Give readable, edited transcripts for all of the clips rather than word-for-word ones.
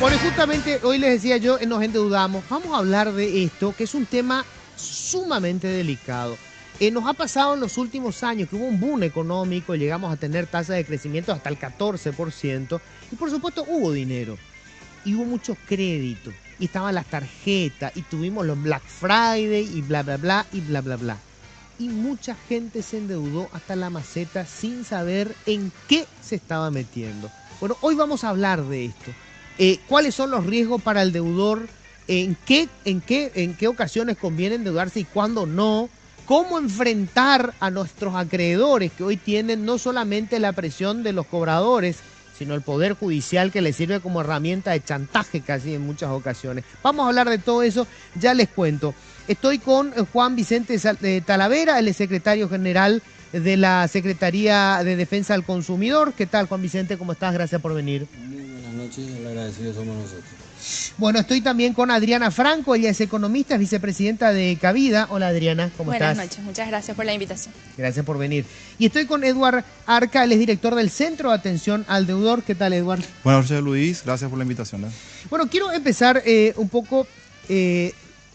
Bueno, y justamente hoy les decía yo, nos endeudamos. Vamos a hablar de esto, que es un tema sumamente delicado. Nos ha pasado en los últimos años que hubo un boom económico, llegamos a tener tasas de crecimiento hasta el 14%, y por supuesto hubo dinero, y hubo mucho crédito, y estaban las tarjetas, y tuvimos los Black Friday, y bla, bla, bla, y bla, bla, bla. Y mucha gente se endeudó hasta la maceta sin saber en qué se estaba metiendo. Bueno, hoy vamos a hablar de esto. ¿Cuáles son los riesgos para el deudor? ¿En qué ocasiones conviene endeudarse y cuándo no? ¿Cómo enfrentar a nuestros acreedores que hoy tienen no solamente la presión de los cobradores, sino el Poder Judicial que les sirve como herramienta de chantaje casi en muchas ocasiones? Vamos a hablar de todo eso, ya les cuento. Estoy con Juan Vicente Talavera, el secretario general de la Secretaría de Defensa del Consumidor. ¿Qué tal, Juan Vicente? ¿Cómo estás? Gracias por venir. Muy buenas noches, el agradecido somos nosotros. Bueno, estoy también con Adriana Franco, ella es economista, es vicepresidenta de Cavida. Hola Adriana, ¿cómo estás? Buenas noches, muchas gracias por la invitación. Gracias por venir. Y estoy con Eduard Arca, él es director del Centro de Atención al Deudor. ¿Qué tal, Eduard? Buenas noches, Luis, gracias por la invitación. Bueno, quiero empezar un poco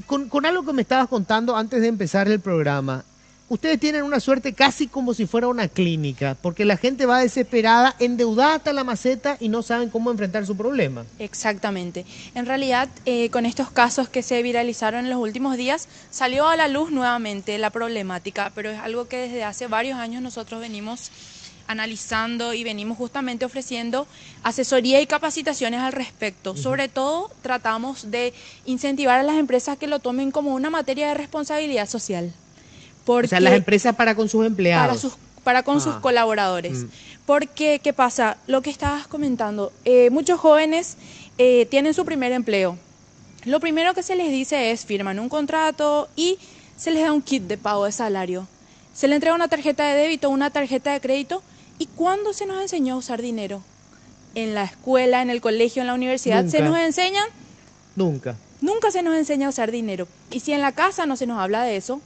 con algo que me estabas contando antes de empezar el programa. Ustedes tienen una suerte casi como si fuera una clínica, porque la gente va desesperada, endeudada hasta la maceta y no saben cómo enfrentar su problema. Exactamente. En realidad, con estos casos que se viralizaron en los últimos días, salió a la luz nuevamente la problemática, pero es algo que desde hace varios años nosotros venimos analizando y venimos justamente ofreciendo asesoría y capacitaciones al respecto. Sobre todo, tratamos de incentivar a las empresas que lo tomen como una materia de responsabilidad social. O sea, las empresas para con sus empleados. Para con sus colaboradores. Porque, ¿qué pasa? Lo que estabas comentando, muchos jóvenes tienen su primer empleo. Lo primero que se les dice es, firman un contrato y se les da un kit de pago de salario. Se les entrega una tarjeta de débito, una tarjeta de crédito. ¿Y cuándo se nos enseñó a usar dinero? En la escuela, en el colegio, en la universidad. Nunca. ¿Se nos enseñan? Nunca. Nunca se nos enseña a usar dinero. Y si en la casa no se nos habla de eso,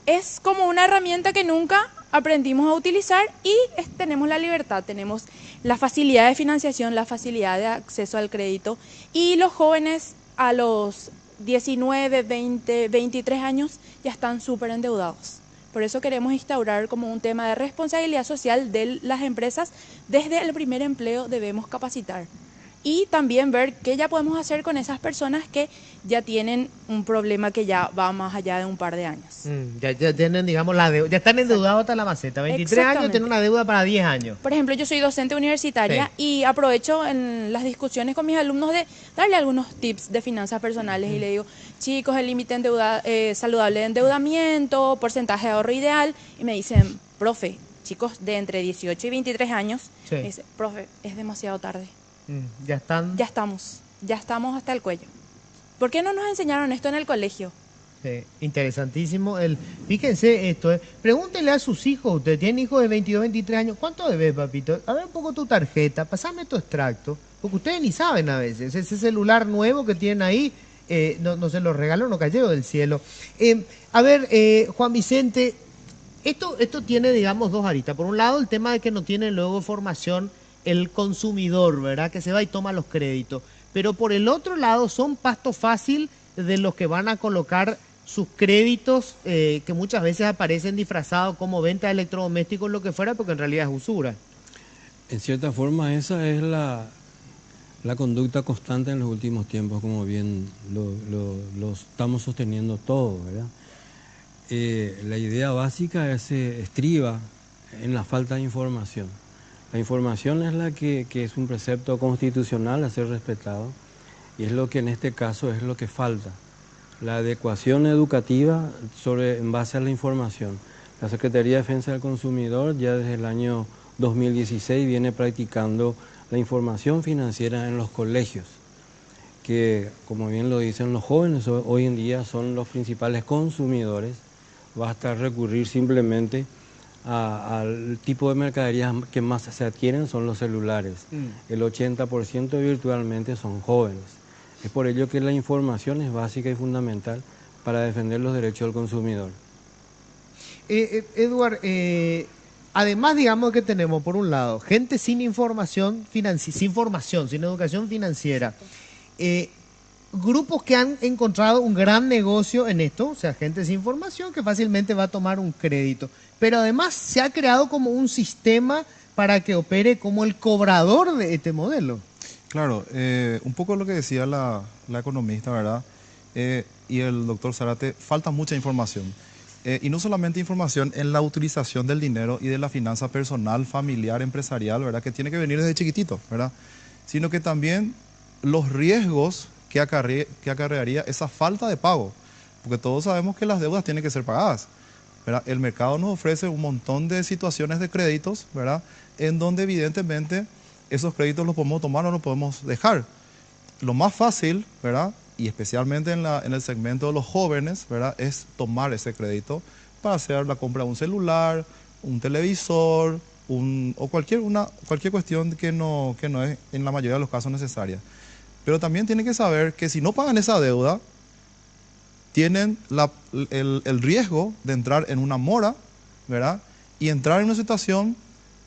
es como una herramienta que nunca aprendimos a utilizar y tenemos la libertad, tenemos la facilidad de financiación, la facilidad de acceso al crédito y los jóvenes a los 19, 20, 23 años ya están súper endeudados. Por eso queremos instaurar como un tema de responsabilidad social de las empresas. Desde el primer empleo debemos capacitar. Y también ver qué ya podemos hacer con esas personas que ya tienen un problema que ya va más allá de un par de años. Ya tienen, digamos, la deuda, ya están endeudados hasta la maceta. 23 años tienen una deuda para 10 años. Por ejemplo, yo soy docente universitaria y aprovecho en las discusiones con mis alumnos de darle algunos tips de finanzas personales y le digo, chicos, el límite saludable de endeudamiento, porcentaje de ahorro ideal, y me dicen, profe, chicos de entre 18 y 23 años, me dice, profe, es demasiado tarde. Ya estamos hasta el cuello. ¿Por qué no nos enseñaron esto en el colegio? Sí, interesantísimo. Fíjense esto, pregúntenle a sus hijos, usted tiene hijos de 22, 23 años, ¿cuánto debes, papito? A ver un poco tu tarjeta, pasame tu extracto, porque ustedes ni saben a veces, ese celular nuevo que tienen ahí, no se lo regaló, no cayó del cielo. Juan Vicente, esto tiene, digamos, dos aristas. Por un lado, el tema de que no tiene luego formación el consumidor, ¿verdad? Que se va y toma los créditos. Pero por el otro lado son pasto fácil de los que van a colocar sus créditos que muchas veces aparecen disfrazados como venta de electrodomésticos, lo que fuera, porque en realidad es usura. En cierta forma esa es la conducta constante en los últimos tiempos, como bien lo estamos sosteniendo todos, ¿verdad? La idea básica estriba en la falta de información. La información es la que es un precepto constitucional a ser respetado y es lo que en este caso es lo que falta. La adecuación educativa en base a la información. La Secretaría de Defensa del Consumidor ya desde el año 2016 viene practicando la información financiera en los colegios, que como bien lo dicen los jóvenes, hoy en día son los principales consumidores. Basta recurrir simplemente al tipo de mercaderías que más se adquieren son los celulares. El 80% virtualmente son jóvenes. Es por ello que la información es básica y fundamental para defender los derechos del consumidor. Eduard, además, digamos que tenemos, por un lado, gente sin información, sin educación financiera. eh, grupos que han encontrado un gran negocio en esto, o sea, gente sin formación que fácilmente va a tomar un crédito. Pero además se ha creado como un sistema para que opere como el cobrador de este modelo. Claro, un poco lo que decía la economista, ¿verdad? Y el doctor Zárate, falta mucha información. Y no solamente información en la utilización del dinero y de la finanza personal, familiar, empresarial, ¿verdad? Que tiene que venir desde chiquitito, ¿verdad? Sino que también los riesgos que acarrearía esa falta de pago. Porque todos sabemos que las deudas tienen que ser pagadas, ¿verdad? El mercado nos ofrece un montón de situaciones de créditos, ¿verdad? En donde evidentemente esos créditos los podemos tomar o los podemos dejar. Lo más fácil, ¿verdad? Y especialmente en el segmento de los jóvenes, ¿verdad? Es tomar ese crédito para hacer la compra de un celular, un televisor, o cualquier cuestión que no es en la mayoría de los casos necesaria. Pero también tienen que saber que si no pagan esa deuda, tienen el riesgo de entrar en una mora, ¿verdad? Y entrar en una situación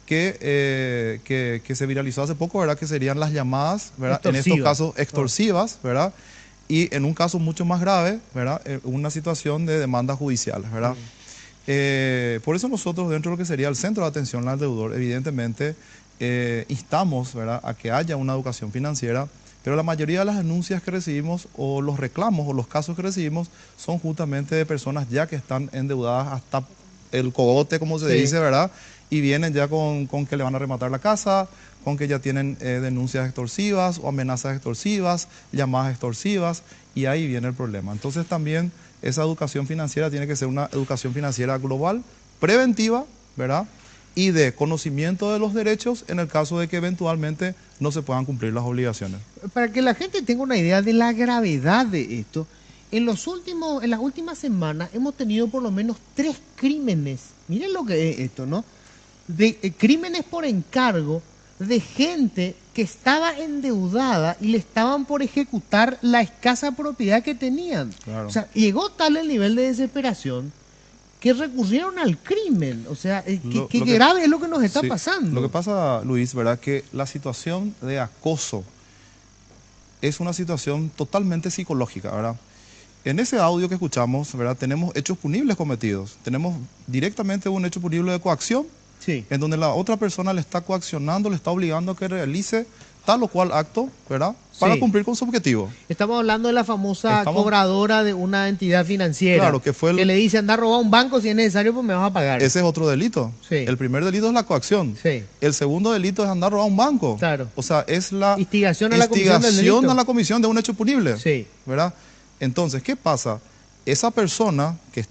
que se viralizó hace poco, ¿verdad? Que serían las llamadas, ¿verdad? En estos casos extorsivas, ¿verdad? Y en un caso mucho más grave, ¿verdad? Una situación de demanda judicial, ¿verdad? Por eso nosotros, dentro de lo que sería el centro de atención al deudor, evidentemente instamos, ¿verdad?, a que haya una educación financiera, pero la mayoría de las denuncias que recibimos o los reclamos o los casos que recibimos son justamente de personas ya que están endeudadas hasta el cogote, como se dice, ¿verdad? Y vienen ya con que le van a rematar la casa, con que ya tienen denuncias extorsivas o amenazas extorsivas, llamadas extorsivas, y ahí viene el problema. Entonces también esa educación financiera tiene que ser una educación financiera global, preventiva, ¿verdad? Y de conocimiento de los derechos en el caso de que eventualmente no se puedan cumplir las obligaciones. Para que la gente tenga una idea de la gravedad de esto, en las últimas semanas hemos tenido por lo menos 3 crímenes. Miren lo que es esto, ¿no? De crímenes por encargo de gente que estaba endeudada y le estaban por ejecutar la escasa propiedad que tenían. Claro. O sea, llegó tal el nivel de desesperación que recurrieron al crimen. O sea, qué grave es lo que nos está pasando. Lo que pasa, Luis, ¿verdad? Que la situación de acoso es una situación totalmente psicológica, ¿verdad? En ese audio que escuchamos, ¿verdad? Tenemos hechos punibles cometidos. Tenemos directamente un hecho punible de coacción, en donde la otra persona le está coaccionando, le está obligando a que realice tal o cual acto, ¿verdad? Para cumplir con su objetivo. Estamos hablando de la famosa cobradora de una entidad financiera. Claro, que le dice, anda a robar un banco, si es necesario, pues me vas a pagar. Ese es otro delito. El primer delito es la coacción. El segundo delito es andar a robar un banco. Claro. O sea, es la instigación a la comisión de un hecho punible. ¿Verdad? Entonces, ¿qué pasa? Esa persona que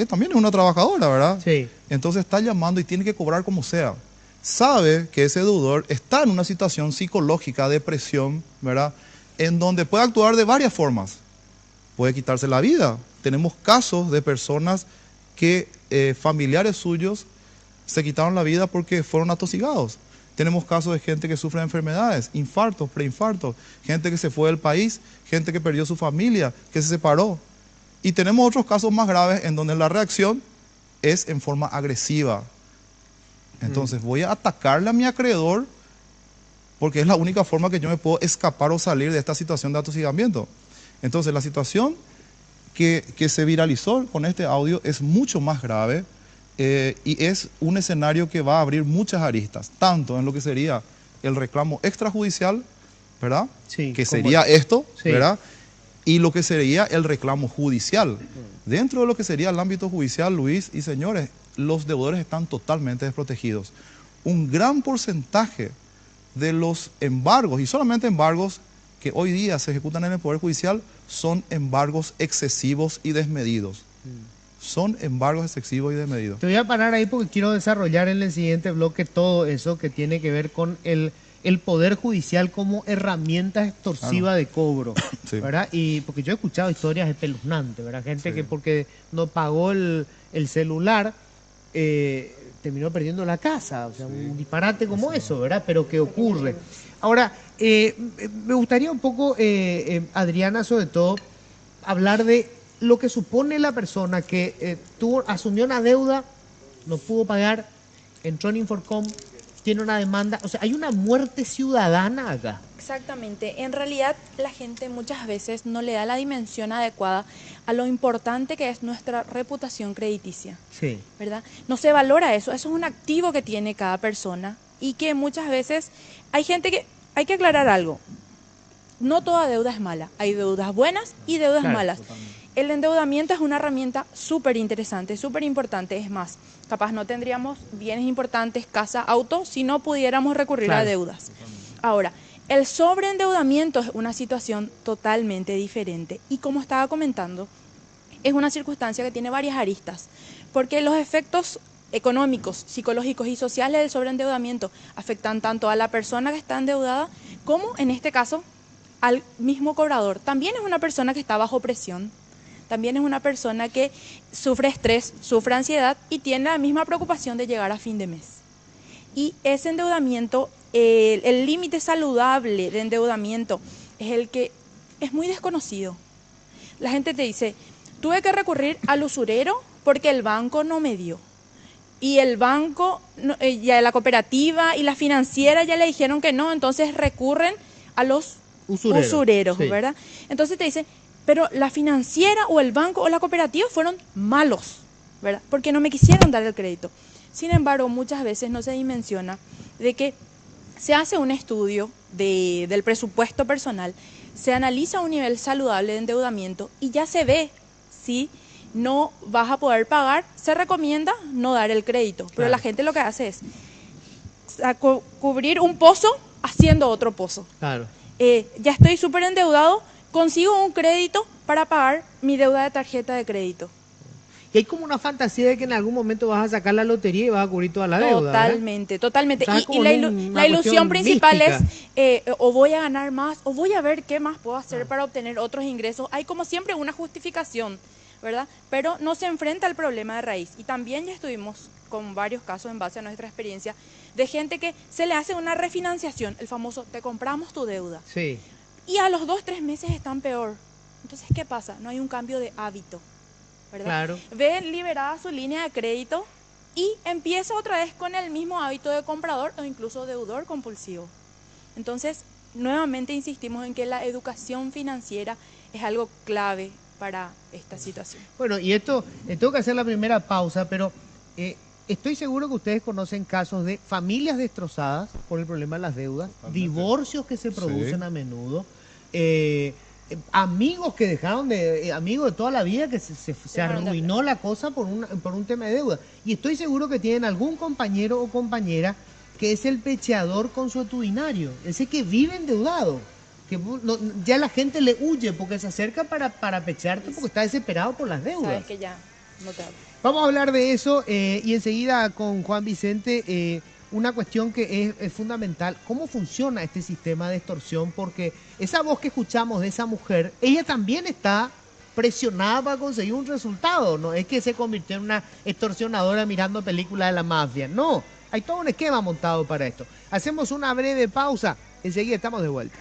también es una trabajadora, ¿verdad? Entonces está llamando y tiene que cobrar como sea. Sabe que ese deudor está en una situación psicológica, depresión, ¿verdad? En donde puede actuar de varias formas. Puede quitarse la vida. Tenemos casos de personas que familiares suyos se quitaron la vida porque fueron atosigados. Tenemos casos de gente que sufre de enfermedades, infartos, preinfartos, gente que se fue del país, gente que perdió su familia, que se separó. Y tenemos otros casos más graves en donde la reacción es en forma agresiva. Entonces voy a atacarle a mi acreedor porque es la única forma que yo me puedo escapar o salir de esta situación de atosigamiento. Entonces la situación que se viralizó con este audio es mucho más grave y es un escenario que va a abrir muchas aristas, tanto en lo que sería el reclamo extrajudicial, ¿verdad? Que sería esto, ¿verdad? Y lo que sería el reclamo judicial. Dentro de lo que sería el ámbito judicial, Luis y señores, los deudores están totalmente desprotegidos. Un gran porcentaje de los embargos, y solamente embargos que hoy día se ejecutan en el Poder Judicial, son embargos excesivos y desmedidos. Son embargos excesivos y desmedidos. Te voy a parar ahí porque quiero desarrollar en el siguiente bloque todo eso que tiene que ver con el Poder Judicial como herramienta extorsiva de cobro, ¿verdad? Y porque yo he escuchado historias espeluznantes, ¿verdad? Gente que porque no pagó el celular terminó perdiendo la casa, o sea, un disparate como eso, ¿verdad? Pero ¿qué ocurre? Ahora, me gustaría un poco, Adriana, sobre todo, hablar de lo que supone la persona que asumió una deuda, no pudo pagar, entró en Inforcom, tiene una demanda, o sea, hay una muerte ciudadana acá. Exactamente. En realidad la gente muchas veces no le da la dimensión adecuada a lo importante que es nuestra reputación crediticia. Sí. ¿Verdad? No se valora eso. Eso es un activo que tiene cada persona y que muchas veces hay gente que... Hay que aclarar algo. No toda deuda es mala. Hay deudas buenas y deudas malas. Totalmente. El endeudamiento es una herramienta súper interesante, súper importante. Es más, capaz no tendríamos bienes importantes, casa, auto, si no pudiéramos recurrir a deudas. Ahora, el sobreendeudamiento es una situación totalmente diferente. Y como estaba comentando, es una circunstancia que tiene varias aristas. Porque los efectos económicos, psicológicos y sociales del sobreendeudamiento afectan tanto a la persona que está endeudada como, en este caso, al mismo cobrador. También es una persona que está bajo presión. También es una persona que sufre estrés, sufre ansiedad y tiene la misma preocupación de llegar a fin de mes. Y ese endeudamiento, el límite saludable de endeudamiento es el que es muy desconocido. La gente te dice, tuve que recurrir al usurero porque el banco no me dio. Y el banco, ya la cooperativa y la financiera ya le dijeron que no, entonces recurren a los usureros, sí. ¿Verdad? Entonces te dicen, pero la financiera o el banco o la cooperativa fueron malos, ¿verdad? Porque no me quisieron dar el crédito. Sin embargo, muchas veces no se dimensiona de que se hace un estudio del presupuesto personal, se analiza un nivel saludable de endeudamiento y ya se ve si no vas a poder pagar, se recomienda no dar el crédito. Pero la gente lo que hace es cubrir un pozo haciendo otro pozo. Claro. Ya estoy súper endeudado, consigo un crédito para pagar mi deuda de tarjeta de crédito. Y hay como una fantasía de que en algún momento vas a sacar la lotería y vas a cubrir toda la deuda. Totalmente, totalmente. O sea, y la ilusión principal es, o voy a ganar más, o voy a ver qué más puedo hacer para obtener otros ingresos. Hay como siempre una justificación, ¿verdad? Pero no se enfrenta al problema de raíz. Y también ya estuvimos con varios casos en base a nuestra experiencia de gente que se le hace una refinanciación, el famoso, te compramos tu deuda. Sí. Y a los 2-3 meses están peor. Entonces, ¿qué pasa? No hay un cambio de hábito, ¿verdad? Claro. Ven liberada su línea de crédito y empieza otra vez con el mismo hábito de comprador o incluso deudor compulsivo. Entonces, nuevamente insistimos en que la educación financiera es algo clave para esta situación. Bueno, y esto, tengo que hacer la primera pausa, pero estoy seguro que ustedes conocen casos de familias destrozadas por el problema de las deudas, divorcios que se producen a menudo, amigos que dejaron de, amigos de toda la vida que se arruinó la cosa por un tema de deuda. Y estoy seguro que tienen algún compañero o compañera que es el pecheador consuetudinario, ese que vive endeudado, que ya la gente le huye porque se acerca para pechearte porque está desesperado por las deudas. Sabes que ya no te hablo. Vamos a hablar de eso y enseguida con Juan Vicente una cuestión que es fundamental. ¿Cómo funciona este sistema de extorsión? Porque esa voz que escuchamos de esa mujer, ella también está presionada para conseguir un resultado. No es que se convirtió en una extorsionadora mirando películas de la mafia. No, hay todo un esquema montado para esto. Hacemos una breve pausa. Enseguida estamos de vuelta.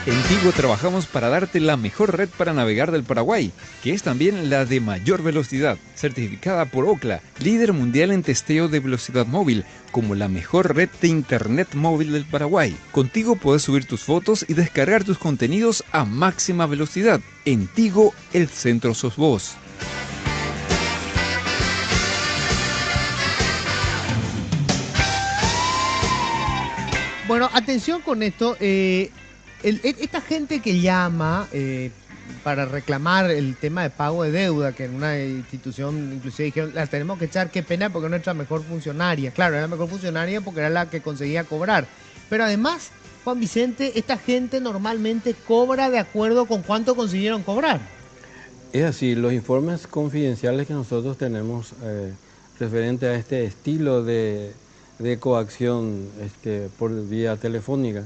En Tigo trabajamos para darte la mejor red para navegar del Paraguay, que es también la de mayor velocidad, certificada por Ookla, líder mundial en testeo de velocidad móvil, como la mejor red de internet móvil del Paraguay. Contigo puedes subir tus fotos y descargar tus contenidos a máxima velocidad. En Tigo, el centro sos vos. Bueno, atención con esto. Esta gente que llama para reclamar el tema de pago de deuda, que en una institución inclusive dijeron, las tenemos que echar, qué pena porque es nuestra mejor funcionaria. Claro, era la mejor funcionaria porque era la que conseguía cobrar. Pero además, Juan Vicente, esta gente normalmente cobra de acuerdo con cuánto consiguieron cobrar. Es así, los informes confidenciales que nosotros tenemos referente a este estilo de coacción por vía telefónica,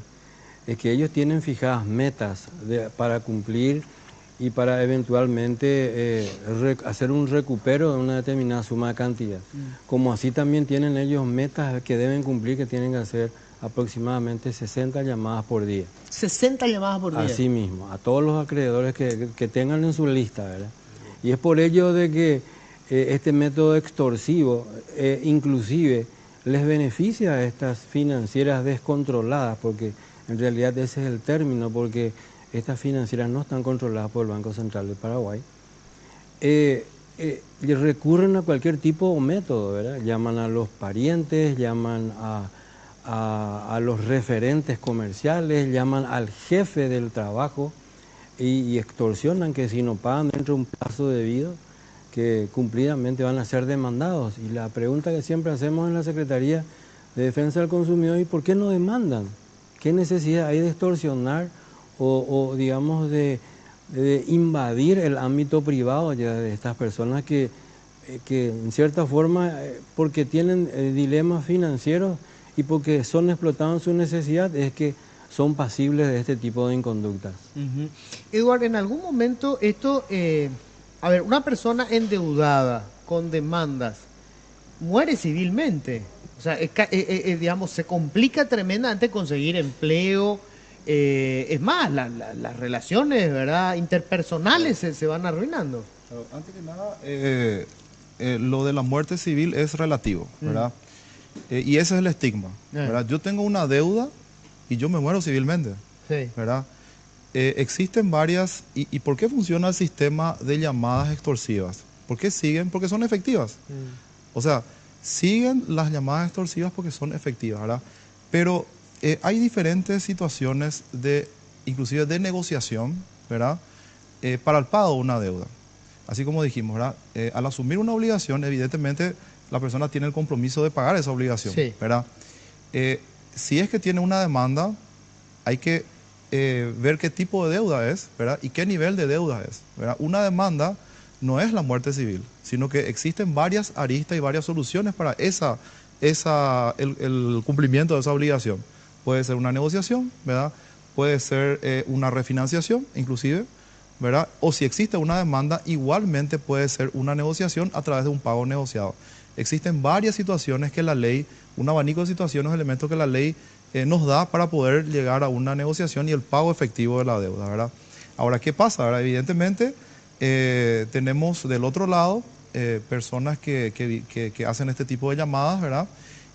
es que ellos tienen fijadas metas para cumplir y para eventualmente hacer un recupero de una determinada suma de cantidad. Como así también tienen ellos metas que deben cumplir, que tienen que hacer aproximadamente 60 llamadas por día. 60 llamadas por día. Así mismo, a todos los acreedores que tengan en su lista, ¿verdad? Y es por ello de que este método extorsivo inclusive les beneficia a estas financieras descontroladas, porque en realidad ese es el término, porque estas financieras no están controladas por el Banco Central de Paraguay. Recurren a cualquier tipo de método, ¿verdad? Llaman a los parientes, llaman a los referentes comerciales, llaman al jefe del trabajo y extorsionan que si no pagan dentro de un plazo debido, que cumplidamente van a ser demandados. Y la pregunta que siempre hacemos en la Secretaría de Defensa del Consumidor es ¿por qué no demandan? ¿Qué necesidad hay de extorsionar o digamos de invadir el ámbito privado ya de estas personas que en cierta forma, porque tienen dilemas financieros y porque son explotados en su necesidad, es que son pasibles de este tipo de inconductas? Eduardo, en algún momento esto, a ver, una persona endeudada con demandas muere civilmente. O sea, digamos, se complica tremendamente conseguir empleo. Es más, las relaciones, ¿verdad?, interpersonales se van arruinando. Claro, antes que nada, lo de la muerte civil es relativo, ¿verdad? Y ese es el estigma, ¿verdad? Yo tengo una deuda y yo me muero civilmente, ¿verdad? Existen varias... ¿Y por qué funciona el sistema de llamadas extorsivas? ¿Por qué siguen? Porque son efectivas. O sea, siguen las llamadas extorsivas porque son efectivas, ¿verdad? Pero hay diferentes situaciones inclusive de negociación, ¿verdad? Para el pago de una deuda. Así como dijimos, ¿verdad? Al asumir una obligación, evidentemente la persona tiene el compromiso de pagar esa obligación, ¿verdad? Si es que tiene una demanda, hay que ver qué tipo de deuda es, ¿verdad? Y qué nivel de deuda es, ¿verdad? Una demanda no es la muerte civil, sino que existen varias aristas y varias soluciones para el cumplimiento de esa obligación. Puede ser una negociación, ¿verdad? Puede ser una refinanciación, inclusive, ¿verdad? O si existe una demanda, igualmente puede ser una negociación a través de un pago negociado. Existen varias situaciones que la ley, un abanico de situaciones, elementos que la ley nos da para poder llegar a una negociación y el pago efectivo de la deuda, ¿verdad? Ahora, ¿qué pasa? ¿Verdad? Evidentemente, tenemos del otro lado personas que hacen este tipo de llamadas, ¿verdad?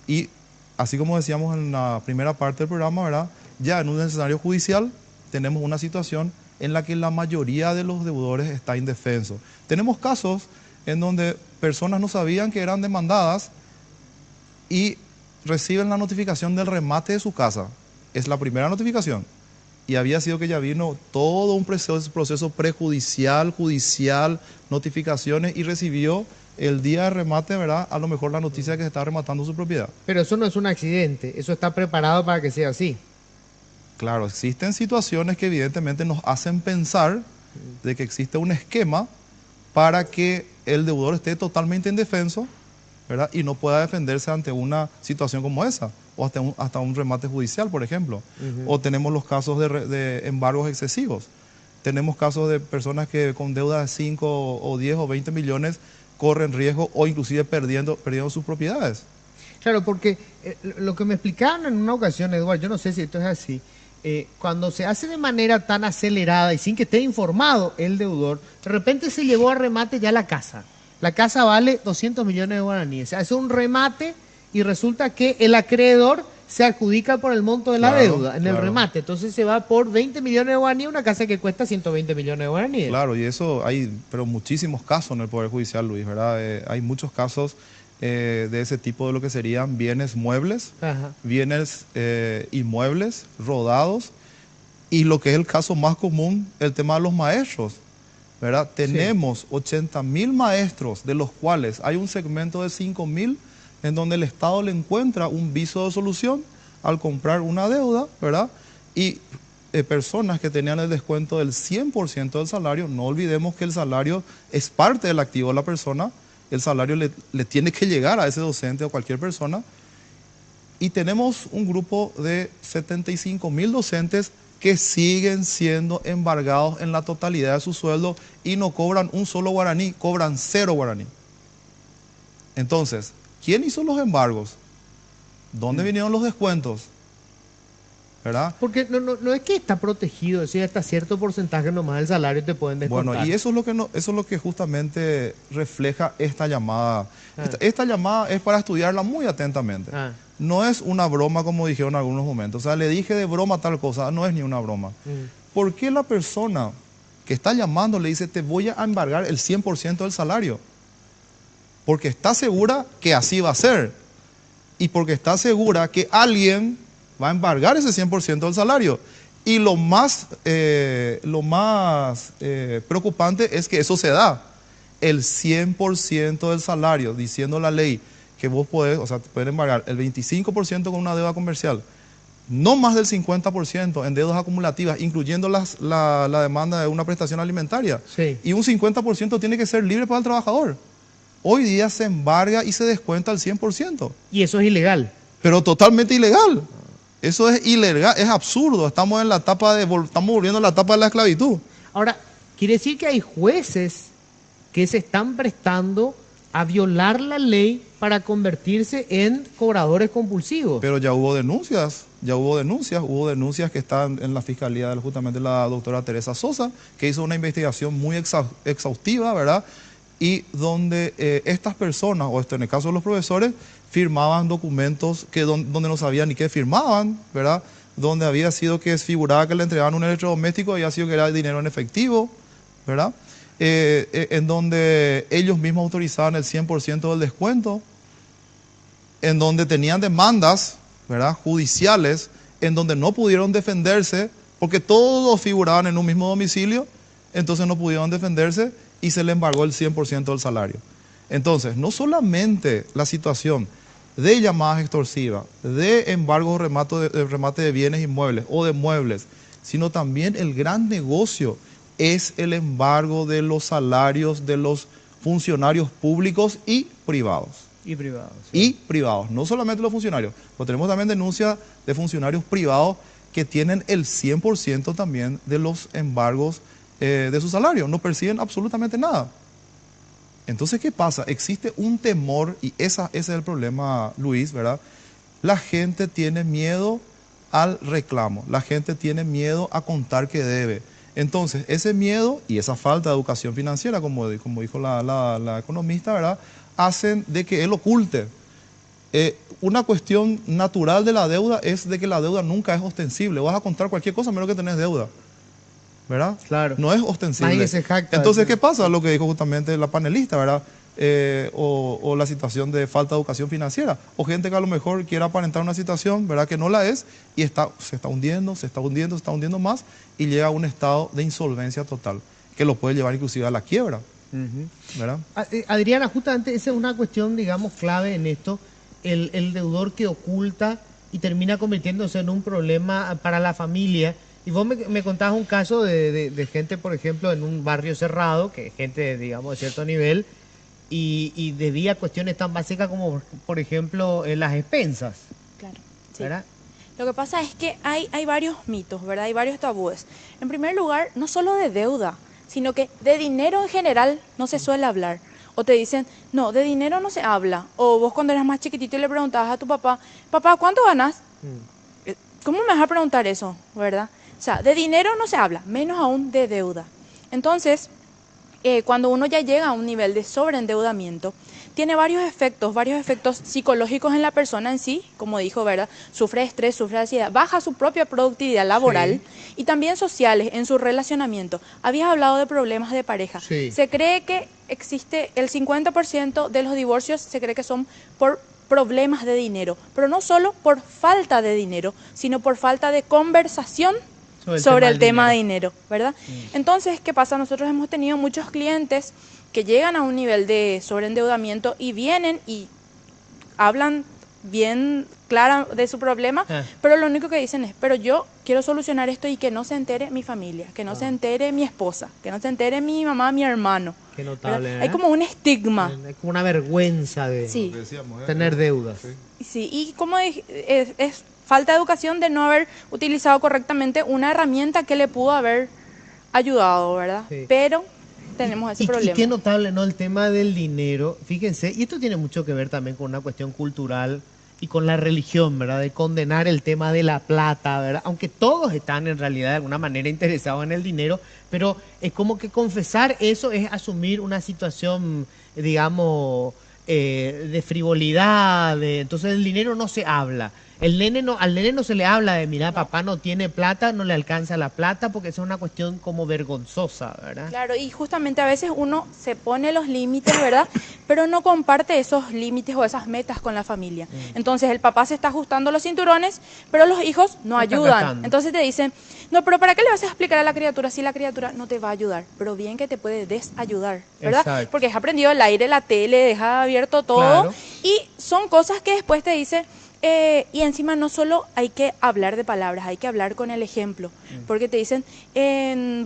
Y así como decíamos en la primera parte del programa, ¿verdad? Ya en un escenario judicial tenemos una situación en la que la mayoría de los deudores está indefenso. Tenemos casos en donde personas no sabían que eran demandadas y reciben la notificación del remate de su casa. Es la primera notificación. Y había sido que ya vino todo un proceso prejudicial, judicial, notificaciones, y recibió el día de remate, ¿verdad?, a lo mejor la noticia de que se está rematando su propiedad. Pero eso no es un accidente, eso está preparado para que sea así. Claro, existen situaciones que evidentemente nos hacen pensar de que existe un esquema para que el deudor esté totalmente indefenso, ¿verdad?, y no pueda defenderse ante una situación como esa, o hasta un remate judicial, por ejemplo. O tenemos los casos de embargos excesivos. Tenemos casos de personas que con deudas de 5 o 10 o 20 millones corren riesgo o inclusive perdiendo sus propiedades. Claro, porque lo que me explicaron en una ocasión, Eduardo, yo no sé si esto es así, cuando se hace de manera tan acelerada y sin que esté informado el deudor, de repente se llevó a remate ya la casa. La casa vale 200 millones de guaraníes. Se hace un remate y resulta que el acreedor se adjudica por el monto de la deuda en el remate. Entonces se va por 20 millones de guaraníes una casa que cuesta 120 millones de guaraníes. Claro, y eso hay, pero muchísimos casos en el Poder Judicial, Luis, ¿verdad? Hay muchos casos de ese tipo de lo que serían bienes muebles, bienes inmuebles, rodados, y lo que es el caso más común, el tema de los maestros, ¿verdad? Tenemos 80.000 maestros, de los cuales hay un segmento de 5.000 en donde el Estado le encuentra un viso de solución al comprar una deuda, ¿verdad? Y personas que tenían el descuento del 100% del salario, no olvidemos que el salario es parte del activo de la persona, el salario le tiene que llegar a ese docente o cualquier persona, y tenemos un grupo de 75.000 docentes que siguen siendo embargados en la totalidad de su sueldo y no cobran un solo guaraní, cobran 0 guaraní. Entonces, ¿quién hizo los embargos? ¿Dónde vinieron los descuentos? ¿verdad? Porque no es que está protegido, es decir, hasta cierto porcentaje nomás del salario te pueden descontar. Bueno, y eso es lo que eso es lo que justamente refleja esta llamada. Esta llamada es para estudiarla muy atentamente. No es una broma como dijeron en algunos momentos. O sea, le dije de broma tal cosa, no es ni una broma. ¿Por qué la persona que está llamando le dice, te voy a embargar el 100% del salario? Porque está segura que así va a ser. Y porque está segura que alguien va a embargar ese 100% del salario. Y lo más preocupante es que eso se da. El 100% del salario, diciendo la ley que vos podés, o sea, te pueden embargar el 25% con una deuda comercial, no más del 50% en deudas acumulativas, incluyendo la demanda de una prestación alimentaria. Sí. Y un 50% tiene que ser libre para el trabajador. Hoy día se embarga y se descuenta el 100%. Y eso es ilegal. Pero totalmente ilegal. Eso es ilegal, es absurdo. Estamos volviendo a la etapa de la esclavitud. Ahora, quiere decir que hay jueces que se están prestando a violar la ley para convertirse en cobradores compulsivos. Pero ya hubo denuncias que están en la fiscalía, justamente la doctora Teresa Sosa, que hizo una investigación muy exhaustiva, ¿verdad? Y donde estas personas, o en el caso de los profesores, firmaban documentos donde no sabían ni qué firmaban, ¿verdad? Donde había sido que figuraba que le entregaban un electrodoméstico, había sido que era dinero en efectivo, ¿verdad? En donde ellos mismos autorizaban el 100% del descuento, en donde tenían demandas, ¿verdad?, judiciales, en donde no pudieron defenderse, porque todos figuraban en un mismo domicilio, entonces no pudieron defenderse y se le embargó el 100% del salario. Entonces, no solamente la situación de llamadas extorsivas, de embargo remate de bienes inmuebles o de muebles, sino también el gran negocio es el embargo de los salarios de los funcionarios públicos y privados. Y privados. Sí. Y privados, no solamente los funcionarios, pero tenemos también denuncias de funcionarios privados que tienen el 100% también de los embargos de su salario, no perciben absolutamente nada. Entonces, ¿qué pasa? Existe un temor, y ese es el problema, Luis, ¿verdad? La gente tiene miedo al reclamo, la gente tiene miedo a contar que debe. Entonces, ese miedo y esa falta de educación financiera, como dijo la economista, ¿verdad?, hacen de que él oculte. Una cuestión natural de la deuda es de que la deuda nunca es ostensible. Vas a contar cualquier cosa menos que tenés deuda, ¿verdad? Claro. No es ostensible. Entonces, ¿qué pasa? Lo que dijo justamente la panelista, ¿verdad? O la situación de falta de educación financiera. O gente que a lo mejor quiera aparentar una situación, ¿verdad?, que no la es, y se está hundiendo más, y llega a un estado de insolvencia total, que lo puede llevar inclusive a la quiebra. ¿Verdad? Adriana, justamente esa es una cuestión, digamos, clave en esto, el deudor que oculta y termina convirtiéndose en un problema para la familia. Y vos me contabas un caso de gente, por ejemplo, en un barrio cerrado, que gente, digamos, de cierto nivel, y debía cuestiones tan básicas como, por ejemplo, las expensas. Claro, sí. ¿Verdad? Lo que pasa es que hay varios mitos, ¿verdad? Hay varios tabúes. En primer lugar, no solo de deuda, sino que de dinero en general no se suele hablar. O te dicen, no, de dinero no se habla. O vos cuando eras más chiquitito y le preguntabas a tu papá, papá, ¿cuánto ganas? ¿Cómo me vas a preguntar eso, verdad? O sea, de dinero no se habla, menos aún de deuda. Entonces, cuando uno ya llega a un nivel de sobreendeudamiento, tiene varios efectos psicológicos en la persona en sí, como dijo, ¿verdad? Sufre estrés, sufre ansiedad, baja su propia productividad laboral, sí, y también sociales en su relacionamiento. Habías hablado de problemas de pareja. Sí. Se cree que existe el 50% de los divorcios, se cree que son por problemas de dinero, pero no solo por falta de dinero, sino por falta de conversación sobre el tema de dinero, ¿verdad? Entonces, ¿qué pasa? Nosotros hemos tenido muchos clientes que llegan a un nivel de sobreendeudamiento y vienen y hablan bien clara de su problema, pero lo único que dicen es, pero yo quiero solucionar esto y que no se entere mi familia, que no se entere mi esposa, que no se entere mi mamá, mi hermano. Qué notable, Hay como un estigma. Hay como una vergüenza de tener deudas. Sí, y como es falta de educación de no haber utilizado correctamente una herramienta que le pudo haber ayudado, ¿verdad? Sí. Pero tenemos ese problema. Y qué notable, ¿no? El tema del dinero. Fíjense, y esto tiene mucho que ver también con una cuestión cultural y con la religión, ¿verdad? De condenar el tema de la plata, ¿verdad? Aunque todos están en realidad de alguna manera interesados en el dinero, pero es como que confesar eso es asumir una situación, digamos, de frivolidad, entonces el dinero no se habla. Al nene no se le habla de, mira, papá no tiene plata, no le alcanza la plata, porque esa es una cuestión como vergonzosa, ¿verdad? Claro, y justamente a veces uno se pone los límites, ¿verdad? Pero no comparte esos límites o esas metas con la familia. Entonces el papá se está ajustando los cinturones, pero los hijos no ayudan. Entonces te dicen, no, pero ¿para qué le vas a explicar a la criatura si la criatura no te va a ayudar? Pero bien que te puede desayudar, ¿verdad? Exacto. Porque has aprendido el aire, la tele, deja abierto todo. Claro. Y son cosas que después te dicen... y encima no solo hay que hablar de palabras, hay que hablar con el ejemplo, porque te dicen,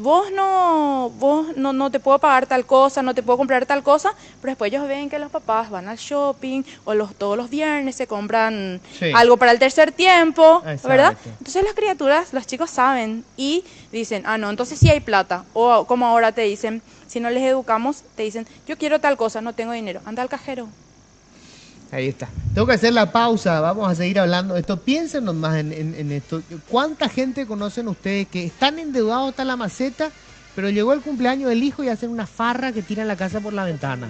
vos no te puedo pagar tal cosa, no te puedo comprar tal cosa, pero después ellos ven que los papás van al shopping o todos los viernes se compran algo para el tercer tiempo, ¿verdad? Entonces las criaturas, los chicos saben y dicen, no, entonces sí hay plata, o como ahora te dicen, si no les educamos, te dicen, yo quiero tal cosa, no tengo dinero, anda al cajero. Ahí está. Tengo que hacer la pausa, vamos a seguir hablando de esto. Piensen nomás en esto. ¿Cuánta gente conocen ustedes que están endeudados hasta la maceta, pero llegó el cumpleaños del hijo y hacen una farra que tiran la casa por la ventana?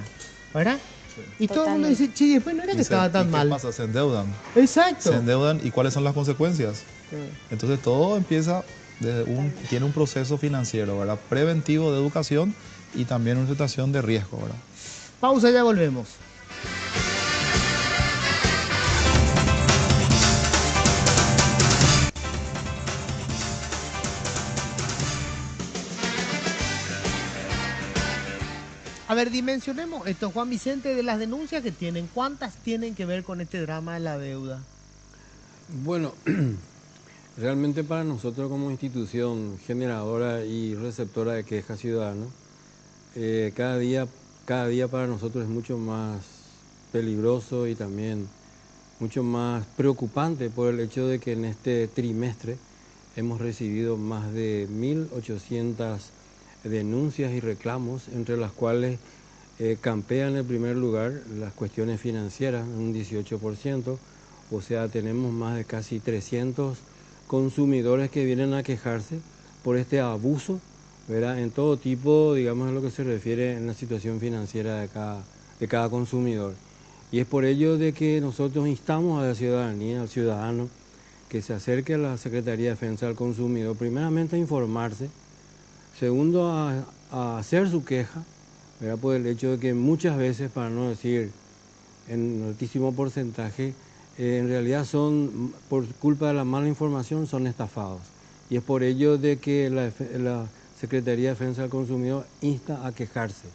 ¿Verdad? Sí. Y todo el mundo dice, che, después no era que estaba tan mal. ¿Qué pasa? Se endeudan. Exacto. Se endeudan, ¿y cuáles son las consecuencias? Entonces todo empieza tiene un proceso financiero, ¿verdad? Preventivo de educación y también una situación de riesgo, ¿verdad? Pausa, ya volvemos. A ver, dimensionemos esto, Juan Vicente, de las denuncias que tienen. ¿Cuántas tienen que ver con este drama de la deuda? Bueno, realmente para nosotros como institución generadora y receptora de quejas ciudadanas, cada día para nosotros es mucho más peligroso y también mucho más preocupante por el hecho de que en este trimestre hemos recibido más de 1.800 denuncias y reclamos, entre las cuales campean en primer lugar las cuestiones financieras, un 18%, o sea, tenemos más de casi 300 consumidores que vienen a quejarse por este abuso, ¿verdad? En todo tipo, digamos, en lo que se refiere en la situación financiera de cada consumidor. Y es por ello de que nosotros instamos a la ciudadanía, al ciudadano, que se acerque a la Secretaría de Defensa del Consumidor, primeramente a informarse, segundo, a hacer su queja, ¿verdad? Por el hecho de que muchas veces, para no decir en altísimo porcentaje, en realidad son, por culpa de la mala información, son estafados. Y es por ello de que la Secretaría de Defensa del Consumidor insta a quejarse.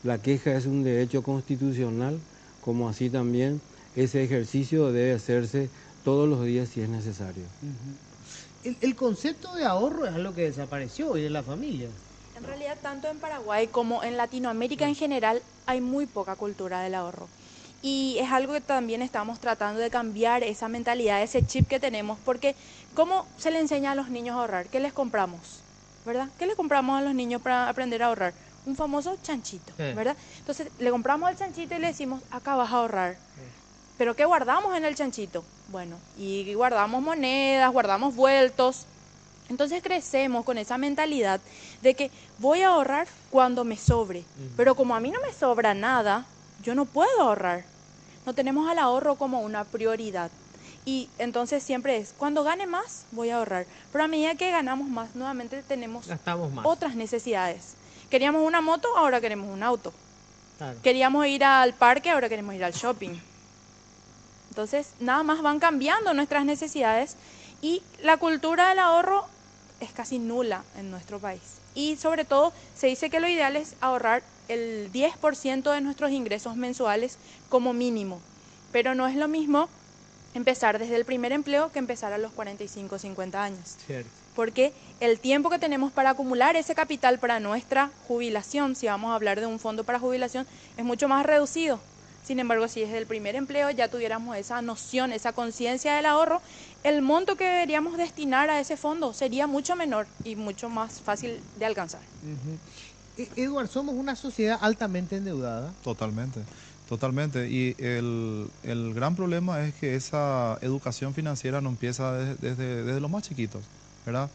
La queja es un derecho constitucional, como así también ese ejercicio debe hacerse todos los días si es necesario. El concepto de ahorro es algo que desapareció hoy de la familia. En realidad, tanto en Paraguay como en Latinoamérica en general, hay muy poca cultura del ahorro. Y es algo que también estamos tratando de cambiar, esa mentalidad, ese chip que tenemos, porque ¿cómo se le enseña a los niños a ahorrar? ¿Qué les compramos? ¿Verdad? ¿Qué le compramos a los niños para aprender a ahorrar? Un famoso chanchito, ¿verdad? Entonces, le compramos el chanchito y le decimos, acá vas a ahorrar. ¿Pero qué guardamos en el chanchito? Bueno, y guardamos monedas, guardamos vueltos. Entonces crecemos con esa mentalidad de que voy a ahorrar cuando me sobre. Pero como a mí no me sobra nada, yo no puedo ahorrar. No tenemos al ahorro como una prioridad. Y entonces siempre es, cuando gane más, voy a ahorrar. Pero a medida que ganamos más, nuevamente tenemos otras necesidades. Queríamos una moto, ahora queremos un auto. Claro. Queríamos ir al parque, ahora queremos ir al shopping. Entonces, nada más van cambiando nuestras necesidades y la cultura del ahorro es casi nula en nuestro país. Y sobre todo, se dice que lo ideal es ahorrar el 10% de nuestros ingresos mensuales como mínimo. Pero no es lo mismo empezar desde el primer empleo que empezar a los 45 o 50 años. Cierto. Porque el tiempo que tenemos para acumular ese capital para nuestra jubilación, si vamos a hablar de un fondo para jubilación, es mucho más reducido. Sin embargo, si desde el primer empleo ya tuviéramos esa noción, esa conciencia del ahorro, el monto que deberíamos destinar a ese fondo sería mucho menor y mucho más fácil de alcanzar. Eduardo, somos una sociedad altamente endeudada. Totalmente. Totalmente. Y el gran problema es que esa educación financiera no empieza desde los más chiquitos, ¿verdad?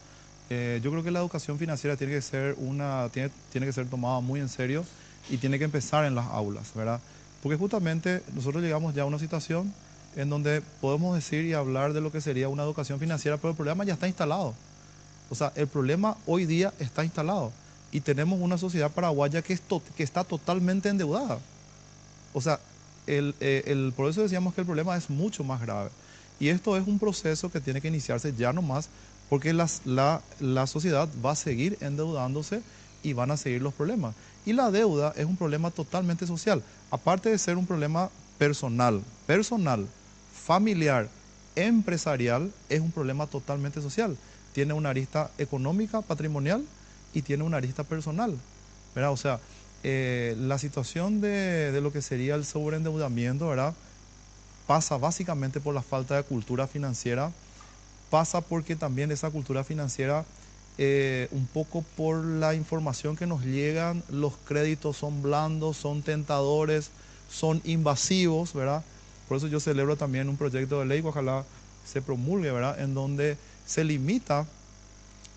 Yo creo que la educación financiera tiene que ser tiene que ser tomada muy en serio y tiene que empezar en las aulas, ¿verdad? Porque justamente nosotros llegamos ya a una situación en donde podemos decir y hablar de lo que sería una educación financiera, pero el problema ya está instalado. O sea, el problema hoy día está instalado y tenemos una sociedad paraguaya que está totalmente endeudada. O sea, por eso decíamos que el problema es mucho más grave. Y esto es un proceso que tiene que iniciarse ya nomás, porque la sociedad va a seguir endeudándose y van a seguir los problemas. Y la deuda es un problema totalmente social. Aparte de ser un problema personal, familiar, empresarial, es un problema totalmente social. Tiene una arista económica, patrimonial y tiene una arista personal, ¿verdad? O sea, la situación de lo que sería el sobreendeudamiento, ¿verdad?, pasa básicamente por la falta de cultura financiera, pasa porque también esa cultura financiera, un poco por la información que nos llegan, los créditos son blandos, son tentadores, son invasivos, ¿verdad? Por eso yo celebro también un proyecto de ley que ojalá se promulgue, ¿verdad?, en donde se limita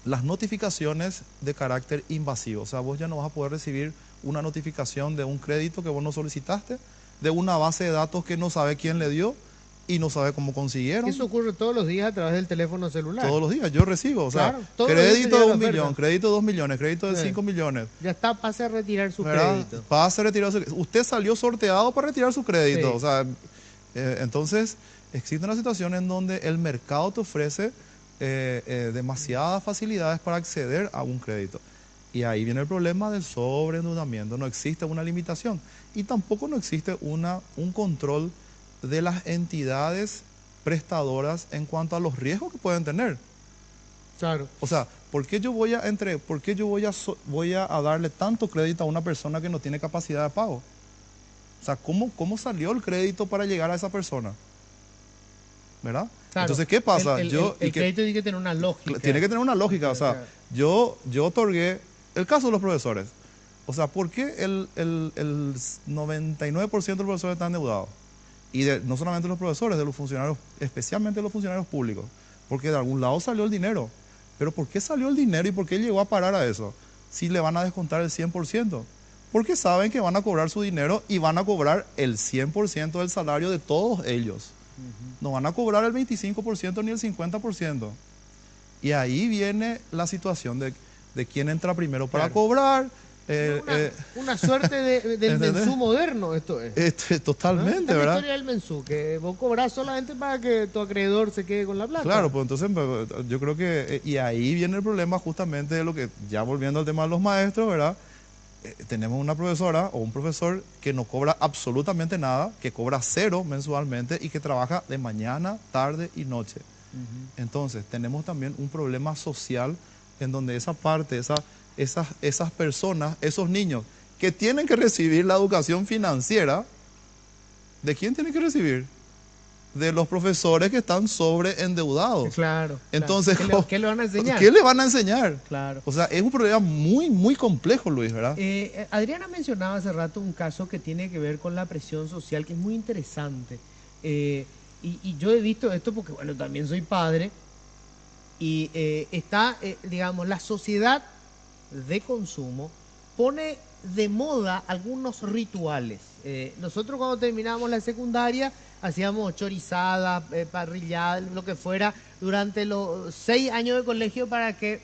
las notificaciones de carácter invasivo. O sea, vos ya no vas a poder recibir una notificación de un crédito que vos no solicitaste, de una base de datos que no sabe quién le dio y no sabe cómo consiguieron. Eso ocurre todos los días a través del teléfono celular. Todos los días, yo recibo, o sea, claro, crédito de 1 millón, crédito de 2 millones, crédito de 5 millones. Ya está, pase a retirar su crédito. Pase a retirar su crédito. Usted salió sorteado para retirar su crédito. Sí. O sea, entonces, existe una situación en donde el mercado te ofrece demasiadas facilidades para acceder a un crédito. Y ahí viene el problema del sobreendeudamiento. No existe una limitación y tampoco no existe un control de las entidades prestadoras en cuanto a los riesgos que pueden tener. Claro. O sea, ¿por qué yo voy a darle tanto crédito a una persona que no tiene capacidad de pago? O sea, ¿cómo salió el crédito para llegar a esa persona? ¿Verdad? Claro. Entonces, ¿qué pasa? El crédito tiene que tener una lógica. Tiene que tener una lógica. O sea, yo otorgué el caso de los profesores. O sea, ¿por qué el 99% de los profesores están endeudados? Y no solamente los profesores, de los funcionarios, especialmente los funcionarios públicos. Porque de algún lado salió el dinero. Pero ¿por qué salió el dinero y por qué llegó a parar a eso? Si le van a descontar el 100%. Porque saben que van a cobrar su dinero y van a cobrar el 100% del salario de todos ellos. No van a cobrar el 25% ni el 50%. Y ahí viene la situación de quién entra primero para cobrar. Una suerte del mensú moderno, esto es. Totalmente, ¿no? ¿verdad? La historia del mensú, que vos cobrás solamente para que tu acreedor se quede con la plata. Claro, pues entonces yo creo que, y ahí viene el problema justamente de lo que, ya volviendo al tema de los maestros, ¿verdad? Tenemos una profesora o un profesor que no cobra absolutamente nada, que cobra 0 mensualmente y que trabaja de mañana, tarde y noche. Entonces, tenemos también un problema social en donde esa parte, esas personas, esos niños que tienen que recibir la educación financiera, ¿de quién tienen que recibir? De los profesores que están sobreendeudados. Claro. Entonces, ¿qué le van a enseñar? ¿Qué le van a enseñar? Claro. O sea, es un problema muy, muy complejo, Luis, ¿verdad? Adriana mencionaba hace rato un caso que tiene que ver con la presión social, que es muy interesante. Y yo he visto esto porque, bueno, también soy padre. Y digamos, la sociedad de consumo pone de moda algunos rituales. Nosotros cuando terminábamos la secundaria hacíamos chorizada, parrillada, lo que fuera, durante los 6 años de colegio para que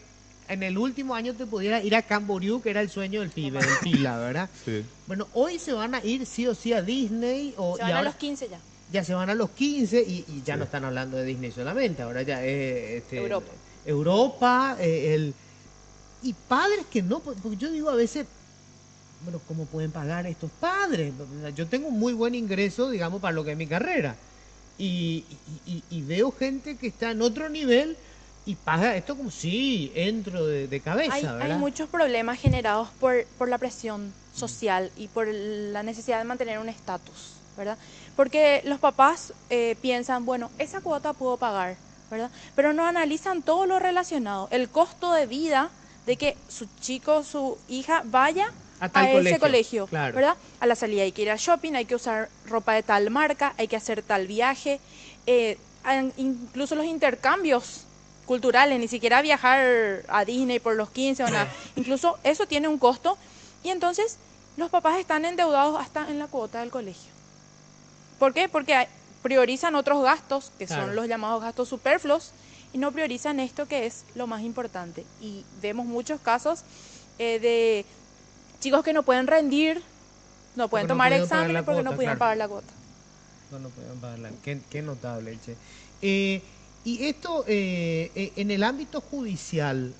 en el último año te pudieras ir a Camboriú, que era el sueño del pibe, del pila, ¿verdad? Sí. Bueno, hoy se van a ir sí o sí a Disney. Se van a los 15 ya. Ya se van a los 15 y ya no están hablando de Disney solamente, ahora ya es Europa, y padres que no, porque yo digo a veces, bueno, ¿cómo pueden pagar estos padres? Yo tengo un muy buen ingreso, digamos, para lo que es mi carrera. Y veo gente que está en otro nivel y paga esto como si entro de cabeza, ¿verdad? Hay muchos problemas generados por la presión social y por la necesidad de mantener un estatus, ¿verdad? Porque los papás piensan, bueno, esa cuota puedo pagar, ¿verdad? Pero no analizan todo lo relacionado, el costo de vida de que su chico, su hija vaya Hasta a ese colegio, claro. ¿verdad? A la salida hay que ir al shopping, hay que usar ropa de tal marca, hay que hacer tal viaje, incluso los intercambios culturales, ni siquiera viajar a Disney por los 15 o nada, incluso eso tiene un costo y entonces los papás están endeudados hasta en la cuota del colegio. ¿Por qué? Porque priorizan otros gastos, que son los llamados gastos superfluos, y no priorizan esto que es lo más importante. Y vemos muchos casos de chicos que no pueden rendir, no pueden tomar exámenes porque no pudieron pagar la cuota. No pueden pagarla. Qué notable, che. Y esto, en el ámbito judicial,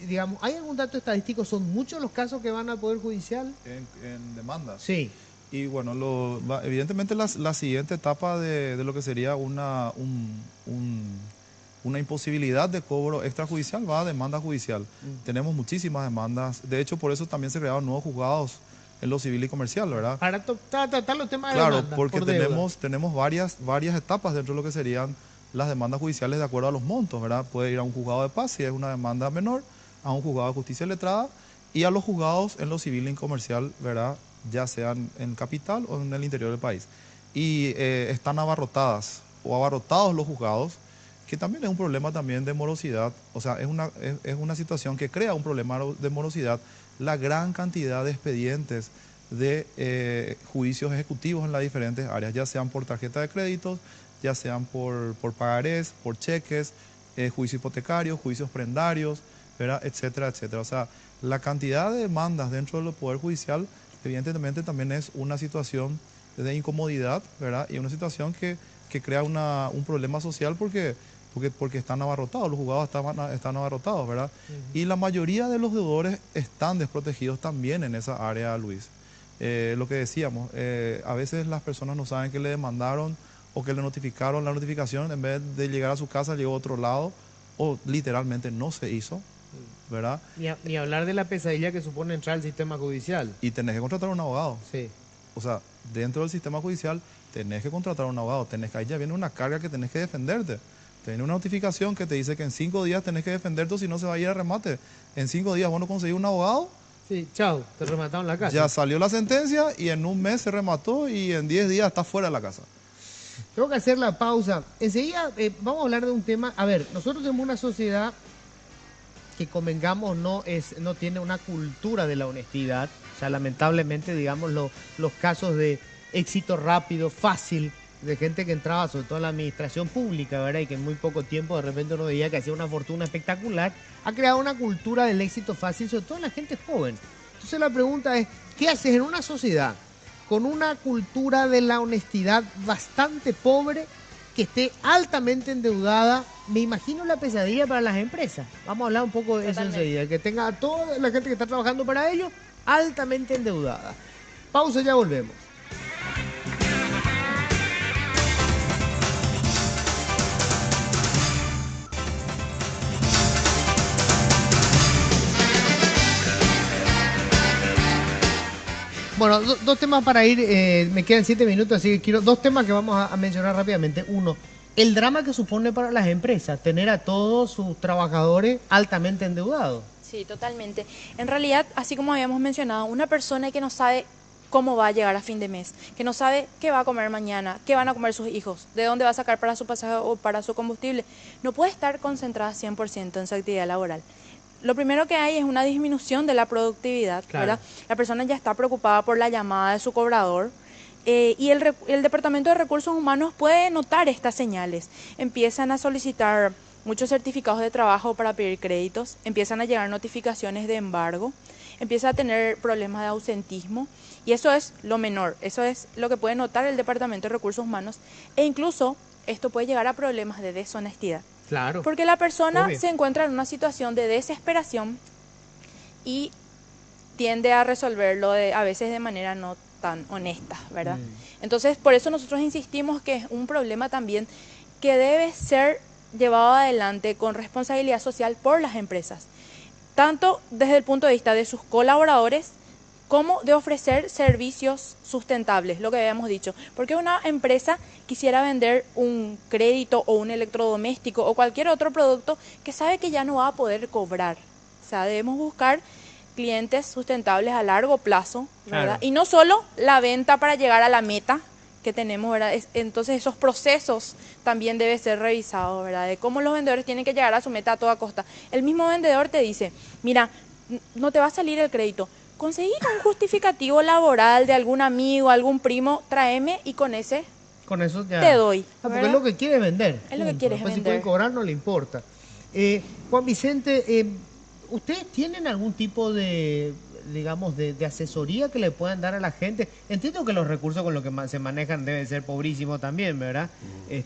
digamos, ¿hay algún dato estadístico? ¿Son muchos los casos que van al Poder Judicial? En demandas. Sí. Y bueno, evidentemente la siguiente etapa de lo que sería una imposibilidad de cobro extrajudicial va a demanda judicial. Tenemos muchísimas demandas. De hecho, por eso también se crearon nuevos juzgados en lo civil y comercial, ¿verdad? Para tratar los temas de demanda. Claro, porque tenemos varias etapas dentro de lo que serían las demandas judiciales de acuerdo a los montos, ¿verdad? Puede ir a un juzgado de paz si es una demanda menor, a un juzgado de justicia letrada y a los juzgados en lo civil y comercial, ¿verdad? Ya sean en capital o en el interior del país. Y están abarrotados los juzgados, que también es un problema también de morosidad, o sea, es una situación que crea un problema de morosidad, la gran cantidad de expedientes de juicios ejecutivos en las diferentes áreas, ya sean por tarjeta de créditos, ya sean por pagarés, por cheques, juicios hipotecarios, juicios prendarios, ¿verdad? Etcétera, etcétera. O sea, la cantidad de demandas dentro del Poder Judicial evidentemente también es una situación de incomodidad, ¿verdad? Y una situación que crea un problema social porque están abarrotados, los juzgados están abarrotados, ¿verdad? Y la mayoría de los deudores están desprotegidos también en esa área, Luis. Lo que decíamos, a veces las personas no saben que le demandaron o que le notificaron la notificación, en vez de llegar a su casa llegó a otro lado o literalmente no se hizo, ¿verdad? Ni hablar de la pesadilla que supone entrar al sistema judicial. Y tenés que contratar a un abogado. Sí. O sea, dentro del sistema judicial tenés que contratar a un abogado, ahí ya viene una carga que tenés que defenderte. Tiene una notificación que te dice que en 5 días tenés que defenderte, si no se va a ir a remate. En 5 días vos no conseguís un abogado. Sí, chao, te remataron la casa. Ya salió la sentencia y en un mes se remató y en 10 días estás fuera de la casa. Tengo que hacer la pausa. Enseguida vamos a hablar de un tema. A ver, nosotros tenemos una sociedad que, convengamos, no tiene una cultura de la honestidad. O sea, lamentablemente, digamos, los casos de éxito rápido, fácil, de gente que entraba sobre todo en la administración pública, ¿verdad? Y que en muy poco tiempo de repente uno veía que hacía una fortuna espectacular, ha creado una cultura del éxito fácil, sobre todo en la gente joven. Entonces la pregunta es, ¿qué haces en una sociedad con una cultura de la honestidad bastante pobre, que esté altamente endeudada? Me imagino la pesadilla para las empresas. Vamos a hablar un poco de eso enseguida. Que tenga a toda la gente que está trabajando para ellos altamente endeudada. Pausa, ya volvemos. Bueno, dos temas para ir, me quedan 7 minutos, así que quiero dos temas que vamos a mencionar rápidamente. Uno, el drama que supone para las empresas tener a todos sus trabajadores altamente endeudados. Sí, totalmente. En realidad, así como habíamos mencionado, una persona que no sabe cómo va a llegar a fin de mes, que no sabe qué va a comer mañana, qué van a comer sus hijos, de dónde va a sacar para su pasaje o para su combustible, no puede estar concentrada 100% en su actividad laboral. Lo primero que hay es una disminución de la productividad, claro, ¿verdad? La persona ya está preocupada por la llamada de su cobrador y el Departamento de Recursos Humanos puede notar estas señales. Empiezan a solicitar muchos certificados de trabajo para pedir créditos, empiezan a llegar notificaciones de embargo, empieza a tener problemas de ausentismo y eso es lo menor, eso es lo que puede notar el Departamento de Recursos Humanos e incluso esto puede llegar a problemas de deshonestidad. Claro. Porque la persona se encuentra en una situación de desesperación y tiende a resolverlo a veces de manera no tan honesta, ¿verdad? Entonces, por eso nosotros insistimos que es un problema también que debe ser llevado adelante con responsabilidad social por las empresas, tanto desde el punto de vista de sus colaboradores como de ofrecer servicios sustentables, lo que habíamos dicho. Porque una empresa quisiera vender un crédito o un electrodoméstico o cualquier otro producto que sabe que ya no va a poder cobrar. O sea, debemos buscar clientes sustentables a largo plazo, ¿verdad? Claro. Y no solo la venta para llegar a la meta que tenemos, ¿verdad? Entonces esos procesos también deben ser revisados, ¿verdad? De cómo los vendedores tienen que llegar a su meta a toda costa. El mismo vendedor te dice, mira, no te va a salir el crédito, conseguí un justificativo laboral de algún amigo, algún primo, tráeme y con eso ya te doy. Porque es lo que quiere vender. Es lo que quiere vender. Si pueden cobrar no le importa. Juan Vicente, ¿ustedes tienen algún tipo de, digamos, de asesoría que le puedan dar a la gente? Entiendo que los recursos con los que se manejan deben ser pobrísimos también, ¿verdad?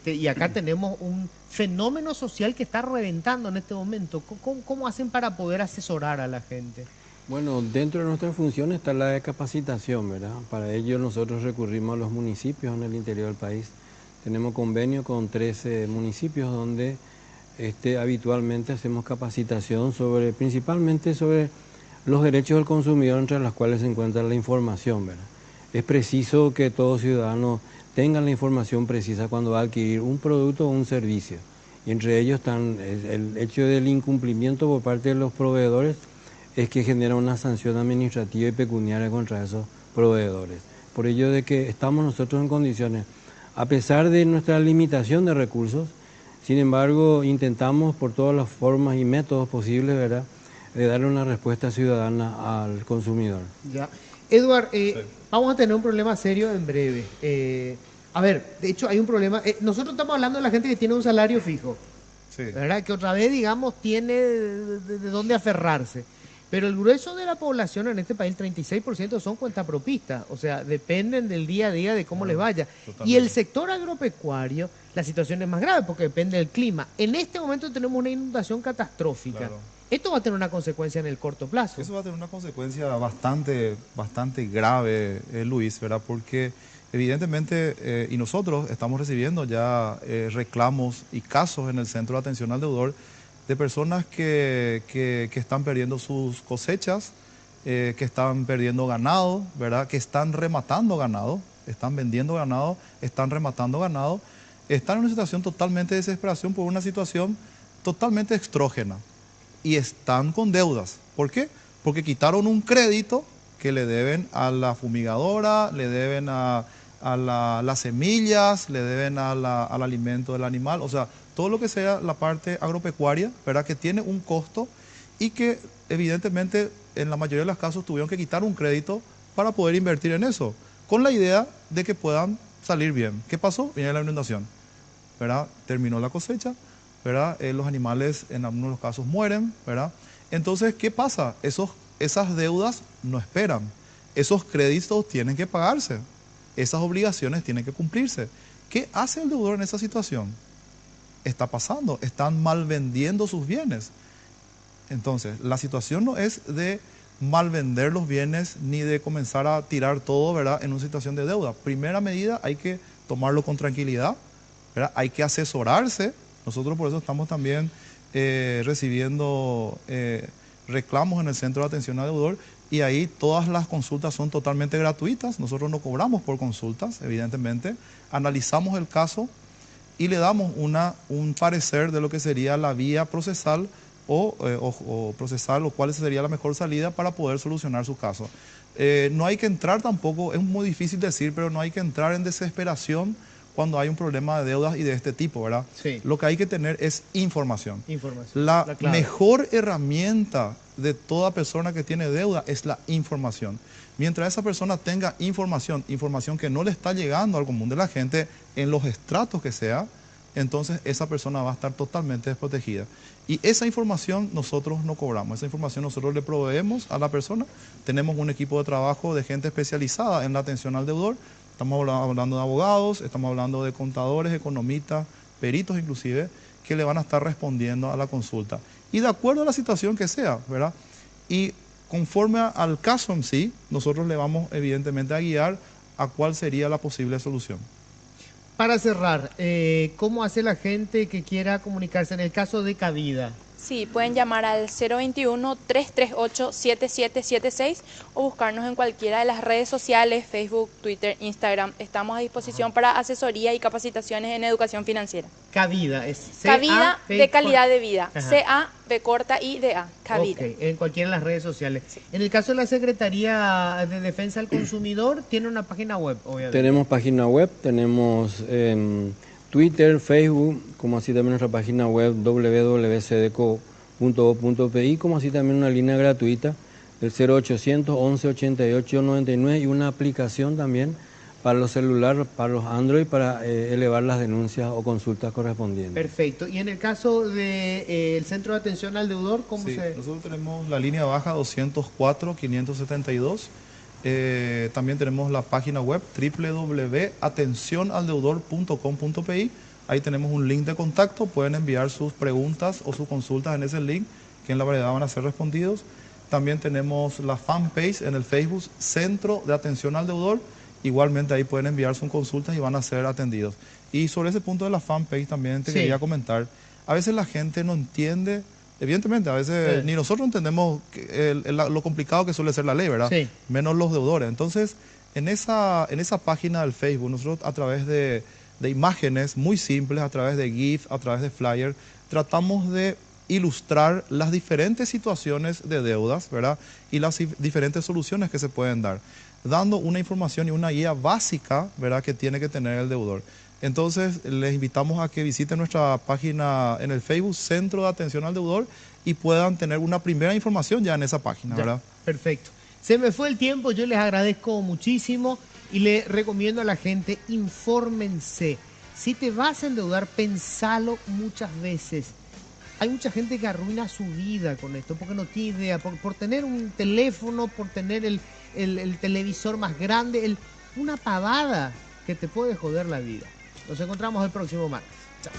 Y acá tenemos un fenómeno social que está reventando en este momento. ¿Cómo hacen para poder asesorar a la gente? Bueno, dentro de nuestra función está la de capacitación, ¿verdad? Para ello nosotros recurrimos a los municipios en el interior del país. Tenemos convenio con 13 municipios donde habitualmente hacemos capacitación principalmente sobre los derechos del consumidor, entre los cuales se encuentra la información, ¿verdad? Es preciso que todo ciudadano tenga la información precisa cuando va a adquirir un producto o un servicio. Y entre ellos están el hecho del incumplimiento por parte de los proveedores, es que genera una sanción administrativa y pecuniaria contra esos proveedores. Por ello de que estamos nosotros en condiciones, a pesar de nuestra limitación de recursos, sin embargo intentamos por todas las formas y métodos posibles, ¿verdad?, de darle una respuesta ciudadana al consumidor. Ya. Eduard, vamos a tener un problema serio en breve. A ver, de hecho hay un problema. Nosotros estamos hablando de la gente que tiene un salario fijo, sí, ¿verdad? Que otra vez, digamos, tiene de dónde aferrarse. Pero el grueso de la población en este país, el 36%, son cuentapropistas. O sea, dependen del día a día de cómo les vaya. Totalmente. Y el sector agropecuario, la situación es más grave porque depende del clima. En este momento tenemos una inundación catastrófica. Claro. Esto va a tener una consecuencia en el corto plazo. Eso va a tener una consecuencia bastante grave, Luis, ¿verdad? Porque evidentemente, y nosotros estamos recibiendo ya reclamos y casos en el Centro de Atención al Deudor de personas que están perdiendo sus cosechas, que están perdiendo ganado, ¿verdad? Que están rematando ganado, están vendiendo ganado, están rematando ganado, están en una situación totalmente de desesperación por una situación totalmente extrógena. Y están con deudas. ¿Por qué? Porque quitaron un crédito que le deben a la fumigadora, le deben a las semillas, le deben al alimento del animal, o sea, todo lo que sea la parte agropecuaria, ¿verdad?, que tiene un costo y que evidentemente en la mayoría de los casos tuvieron que quitar un crédito para poder invertir en eso, con la idea de que puedan salir bien. ¿Qué pasó? Viene la inundación, ¿verdad? Terminó la cosecha, ¿verdad? Los animales en algunos de los casos mueren, ¿verdad? Entonces, ¿qué pasa? Esas deudas no esperan, esos créditos tienen que pagarse, esas obligaciones tienen que cumplirse. ¿Qué hace el deudor en esa situación? Está pasando, están mal vendiendo sus bienes. Entonces, la situación no es de mal vender los bienes ni de comenzar a tirar todo, ¿verdad?, en una situación de deuda. Primera medida, hay que tomarlo con tranquilidad, ¿verdad? Hay que asesorarse. Nosotros por eso estamos también recibiendo reclamos en el Centro de Atención al Deudor y ahí todas las consultas son totalmente gratuitas. Nosotros no cobramos por consultas, evidentemente. Analizamos el caso y le damos un parecer de lo que sería la vía procesal o procesal o cuál sería la mejor salida para poder solucionar su caso. No hay que entrar tampoco, es muy difícil decir, pero no hay que entrar en desesperación cuando hay un problema de deudas y de este tipo, ¿verdad? Sí. Lo que hay que tener es información. La mejor herramienta de toda persona que tiene deuda es la información. Mientras esa persona tenga información que no le está llegando al común de la gente en los estratos que sea, entonces esa persona va a estar totalmente desprotegida. Y esa información nosotros no cobramos, esa información nosotros le proveemos a la persona. Tenemos un equipo de trabajo de gente especializada en la atención al deudor. Estamos hablando de abogados, estamos hablando de contadores, economistas, peritos inclusive, que le van a estar respondiendo a la consulta. Y de acuerdo a la situación que sea, ¿verdad? Y conforme al caso en sí, nosotros le vamos evidentemente a guiar a cuál sería la posible solución. Para cerrar, ¿cómo hace la gente que quiera comunicarse en el caso de Cabida? Sí, pueden llamar al 021-338-7776 o buscarnos en cualquiera de las redes sociales, Facebook, Twitter, Instagram. Estamos a disposición para asesoría y capacitaciones en educación financiera. Cabida, es Cabida de calidad de vida, CA B corta I D A, Cabida. Ok, en cualquiera de las redes sociales. Sí. En el caso de la Secretaría de Defensa del Consumidor, tiene una página web, obviamente. Tenemos página web, tenemos Twitter, Facebook, como así también nuestra página web www.cdeco.gov.pi, como así también una línea gratuita, el 0800 11 88 99 y una aplicación también para los celulares, para los Android, para elevar las denuncias o consultas correspondientes. Perfecto. Y en el caso del Centro de Atención al Deudor, ¿cómo Sí, se...? nosotros tenemos la línea baja 204-572. También tenemos la página web www.atencionaldeudor.com.pi. Ahí tenemos un link de contacto, pueden enviar sus preguntas o sus consultas en ese link, que en la variedad van a ser respondidos. También tenemos la fanpage en el Facebook, Centro de Atención al Deudor. Igualmente ahí pueden enviar sus consultas y van a ser atendidos. Y sobre ese punto de la fanpage también te quería comentar, a veces la gente no entiende, evidentemente a veces ni nosotros entendemos lo complicado que suele ser la ley, ¿verdad? Sí. Menos los deudores. Entonces, en esa página del Facebook, nosotros a través de imágenes muy simples, a través de GIF, a través de flyer, tratamos de ilustrar las diferentes situaciones de deudas, ¿verdad? Y las diferentes soluciones que se pueden dar, dando una información y una guía básica, ¿verdad?, que tiene que tener el deudor. Entonces, les invitamos a que visiten nuestra página en el Facebook, Centro de Atención al Deudor, y puedan tener una primera información ya en esa página, ¿verdad? Perfecto. Se me fue el tiempo, yo les agradezco muchísimo y les recomiendo a la gente, infórmense. Si te vas a endeudar, pensalo muchas veces. Hay mucha gente que arruina su vida con esto porque no tiene idea, por tener un teléfono, por tener el televisor más grande, una pavada que te puede joder la vida. Nos encontramos el próximo martes. Chao.